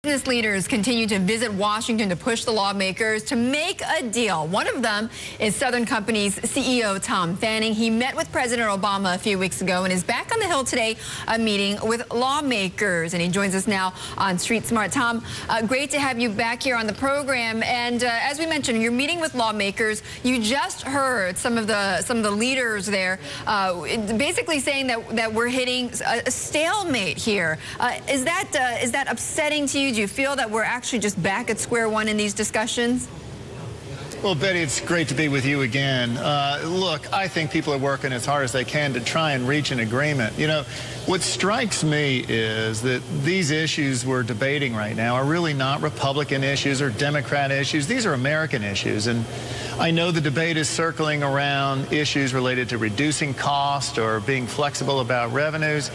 Business leaders continue to visit Washington to push the lawmakers to make a deal. One of them is Southern Company's CEO, Tom Fanning. He met with President Obama a few weeks ago and is back on the Hill today, meeting with lawmakers. And he joins us now on Street Smart. Tom, great to have you back here on the program. And as we mentioned, you're meeting with lawmakers. You just heard some of the leaders there basically saying that we're hitting a stalemate here. Is that upsetting to you? Do you feel that we're actually just back at square one in these discussions? Well, Betty, it's great to be with you again. Look, I think people are working as hard as they can to try and reach an agreement. You know, what strikes me is that these issues we're debating right now are really not Republican issues or Democrat issues. These are American issues. And I know the debate is circling around issues related to reducing cost or being flexible about revenues.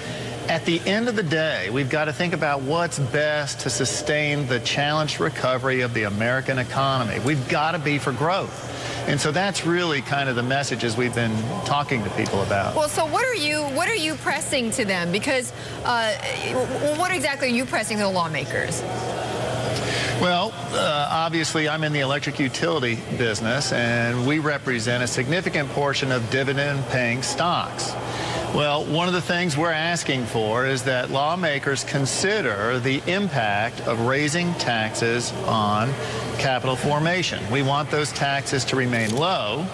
At the end of the day, we've got to think about what's best to sustain the challenged recovery of the American economy. We've got to be for growth. And so that's really kind of the messages we've been talking to people about. Well, so what are you pressing to them? Because what exactly are you pressing to the lawmakers? Well, obviously, I'm in the electric utility business, and we represent a significant portion of dividend-paying stocks. Well, one of the things we're asking for is that lawmakers consider the impact of raising taxes on capital formation. We want those taxes to remain low.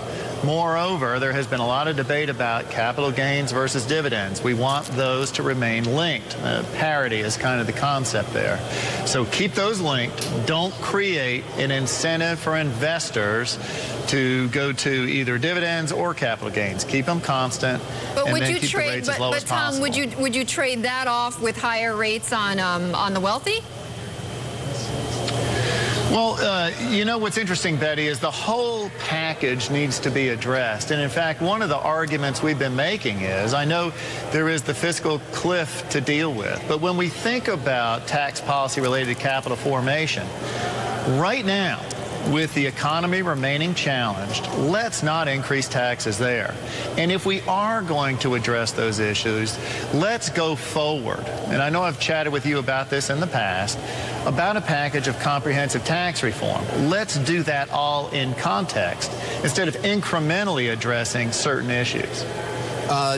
Moreover, there has been a lot of debate about capital gains versus dividends. We want those to remain linked. Parity is kind of the concept there. So keep those linked. Don't create an incentive for investors to go to either dividends or capital gains. Keep them constant. But would you keep the rates as low as Tom, possible. would you trade that off with higher rates on the wealthy? Well, you know what's interesting, Betty, is the whole package needs to be addressed. And in fact, one of the arguments we've been making is, I know there is the fiscal cliff to deal with, but when we think about tax policy related to capital formation, right now, with the economy remaining challenged, let's not increase taxes there. And if we are going to address those issues, let's go forward. And I know I've chatted with you about this in the past, about a package of comprehensive tax reform. Let's do that all in context instead of incrementally addressing certain issues.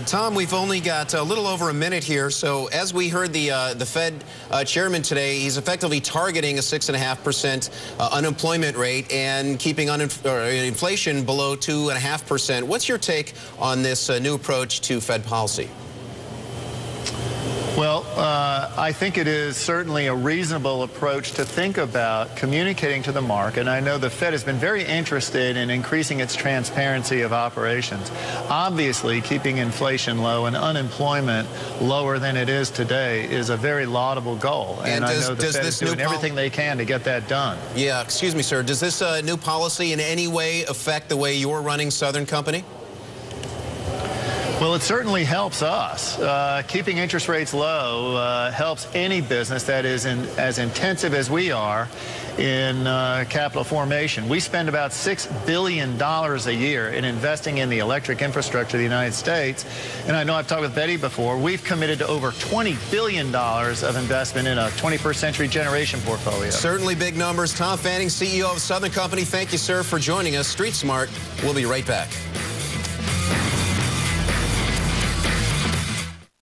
Tom, we've only got a little over a minute here. So as we heard the Fed chairman today, he's effectively targeting a 6.5% unemployment rate and keeping inflation below 2.5%. What's your take on this new approach to Fed policy? Well, I think it is certainly a reasonable approach to think about communicating to the market. And I know the Fed has been very interested in increasing its transparency of operations. Obviously, keeping inflation low and unemployment lower than it is today is a very laudable goal. And I know the Fed is doing everything they can to get that done. Yeah, excuse me, sir. Does this new policy in any way affect the way you're running Southern Company? Well, it certainly helps us. Keeping interest rates low helps any business that is as intensive as we are in capital formation. We spend about $6 billion a year in investing in the electric infrastructure of the United States. And I know I've talked with Betty before. We've committed to over $20 billion of investment in a 21st century generation portfolio. Certainly big numbers. Tom Fanning, CEO of Southern Company. Thank you, sir, for joining us. Street Smart. We'll be right back.